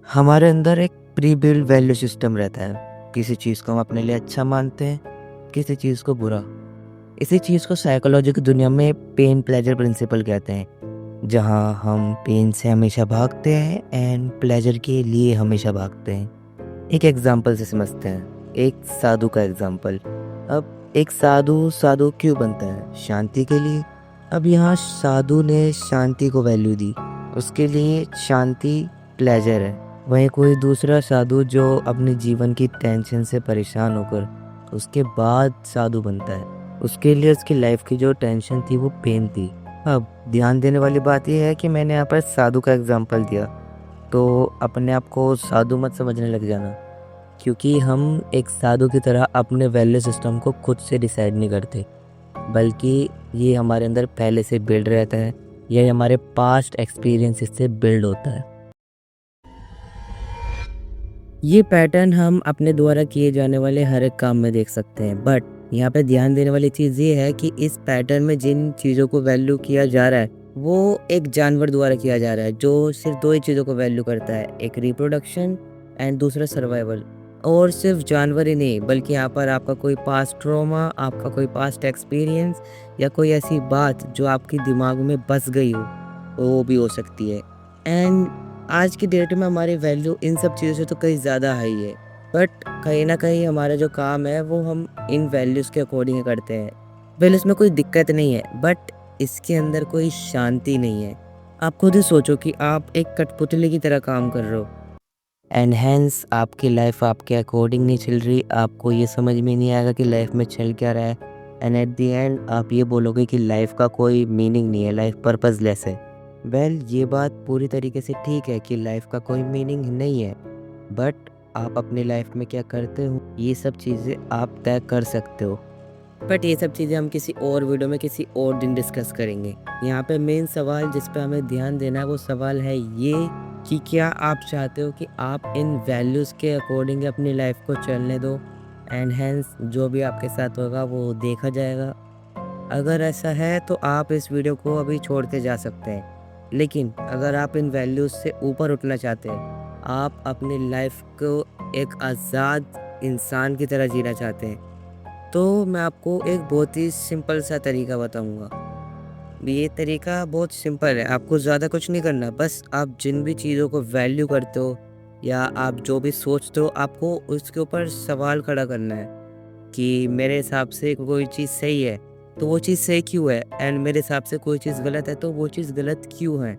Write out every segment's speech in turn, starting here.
हमारे अंदर एक प्री बिल्ड वैल्यू सिस्टम रहता है। किसी चीज़ को हम अपने लिए अच्छा मानते हैं, किसी चीज़ को बुरा। इसी चीज़ को साइकोलॉजी की दुनिया में पेन प्लेजर प्रिंसिपल कहते हैं, जहाँ हम पेन से हमेशा भागते हैं एंड प्लेजर के लिए हमेशा भागते हैं। एक एग्जाम्पल से समझते हैं, एक साधु का एग्जाम्पल। अब एक साधु साधु क्यों बनता है? शांति के लिए। अब यहाँ साधु ने शांति को वैल्यू दी, उसके लिए शांति प्लेजर है। वहीं कोई दूसरा साधु जो अपने जीवन की टेंशन से परेशान होकर उसके बाद साधु बनता है, उसके लिए उसकी लाइफ की जो टेंशन थी वो पेन थी। अब ध्यान देने वाली बात यह है कि मैंने यहाँ पर साधु का एग्जाम्पल दिया, तो अपने आप को साधु मत समझने लग जाना, क्योंकि हम एक साधु की तरह अपने वैल्यू सिस्टम को खुद से डिसाइड नहीं करते, बल्कि ये हमारे अंदर पहले से बिल्ड रहता है, ये हमारे पास्ट एक्सपीरियंसेस से बिल्ड होता है। ये पैटर्न हम अपने द्वारा किए जाने वाले हर एक काम में देख सकते हैं, बट यहाँ पे ध्यान देने वाली चीज़ ये है कि इस पैटर्न में जिन चीज़ों को वैल्यू किया जा रहा है वो एक जानवर द्वारा किया जा रहा है, जो सिर्फ दो ही चीज़ों को वैल्यू करता है, एक रिप्रोडक्शन एंड दूसरा सर्वाइवल। और सिर्फ जानवर ही नहीं, बल्कि यहाँ पर आपका कोई पास्ट ट्रॉमा, आपका कोई पास्ट एक्सपीरियंस या कोई ऐसी बात जो आपके दिमाग में बस गई हो, वो भी हो सकती है। एंड आज की डेट में हमारी वैल्यू इन सब चीज़ों से तो कहीं ज़्यादा हाई है, बट कहीं ना कहीं हमारा जो काम है वो हम इन वैल्यूज़ के अकॉर्डिंग करते हैं। वेल, इसमें कोई दिक्कत नहीं है, बट इसके अंदर कोई शांति नहीं है। आप खुद ही सोचो कि आप एक कठपुतली की तरह काम कर रहे हो एंड हैंस आपकी लाइफ आपके अकॉर्डिंग नहीं चल रही, आपको ये समझ में नहीं आएगा कि लाइफ में चल क्या रहा है, एंड एट द एंड आप ये बोलोगे कि लाइफ का कोई मीनिंग नहीं है, लाइफ पर्पसलेस है। वेल, ये बात पूरी तरीके से ठीक है कि लाइफ का कोई मीनिंग नहीं है, बट आप अपनी लाइफ में क्या करते हो ये सब चीज़ें आप तय कर सकते हो। बट ये सब चीज़ें हम किसी और वीडियो में किसी और दिन डिस्कस करेंगे। यहाँ पे मेन सवाल जिस पे हमें ध्यान देना है वो सवाल है ये कि क्या आप चाहते हो कि आप इन वैल्यूज़ के अकॉर्डिंग अपनी लाइफ को चलने दो एंड हैंस जो भी आपके साथ होगा वो देखा जाएगा। अगर ऐसा है तो आप इस वीडियो को अभी छोड़ के जा सकते हैं, लेकिन अगर आप इन वैल्यूज़ से ऊपर उठना चाहते हैं, आप अपनी लाइफ को एक आज़ाद इंसान की तरह जीना चाहते हैं, तो मैं आपको एक बहुत ही सिंपल सा तरीका बताऊंगा। ये तरीका बहुत सिंपल है, आपको ज़्यादा कुछ नहीं करना, बस आप जिन भी चीज़ों को वैल्यू करते हो या आप जो भी सोचते हो, आपको उसके ऊपर सवाल खड़ा करना है कि मेरे हिसाब से कोई चीज़ सही है तो वो चीज़ सही क्यों है, एंड मेरे हिसाब से कोई चीज़ गलत है तो वो चीज़ गलत क्यों है।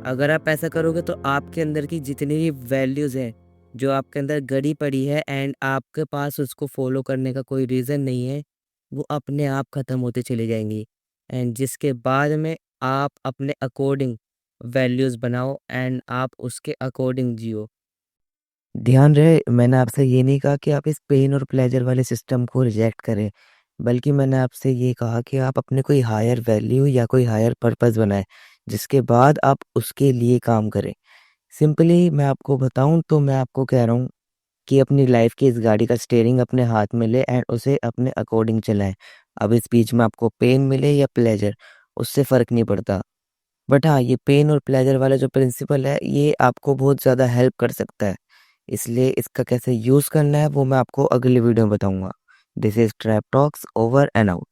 अगर आप ऐसा करोगे तो आपके अंदर की जितनी भी वैल्यूज़ हैं, जो आपके अंदर गड़ी पड़ी है एंड आपके पास उसको फॉलो करने का कोई रीज़न नहीं है, वो अपने आप ख़त्म होते चली जाएंगी। एंड जिसके बाद में आप अपने अकॉर्डिंग वैल्यूज़ बनाओ एंड आप उसके अकॉर्डिंग जियो। ध्यान रहे, मैंने आपसे ये नहीं कहा कि आप इस पेन और प्लेजर वाले सिस्टम को रिजेक्ट करें, बल्कि मैंने आपसे ये कहा कि आप अपने कोई हायर वैल्यू या कोई हायर पर्पस बनाएं, जिसके बाद आप उसके लिए काम करें। सिंपली मैं आपको बताऊं तो मैं आपको कह रहा हूं कि अपनी लाइफ की इस गाड़ी का स्टीयरिंग अपने हाथ में ले एंड उसे अपने अकॉर्डिंग चलाएं। अब इस बीच में आपको पेन मिले या प्लेजर, उससे फ़र्क नहीं पड़ता। बट हाँ, ये पेन और प्लेजर वाला जो प्रिंसिपल है ये आपको बहुत ज़्यादा हेल्प कर सकता है, इसलिए इसका कैसे यूज़ करना है वो मैं आपको अगली वीडियो में बताऊंगा। This is trap talks, over and out.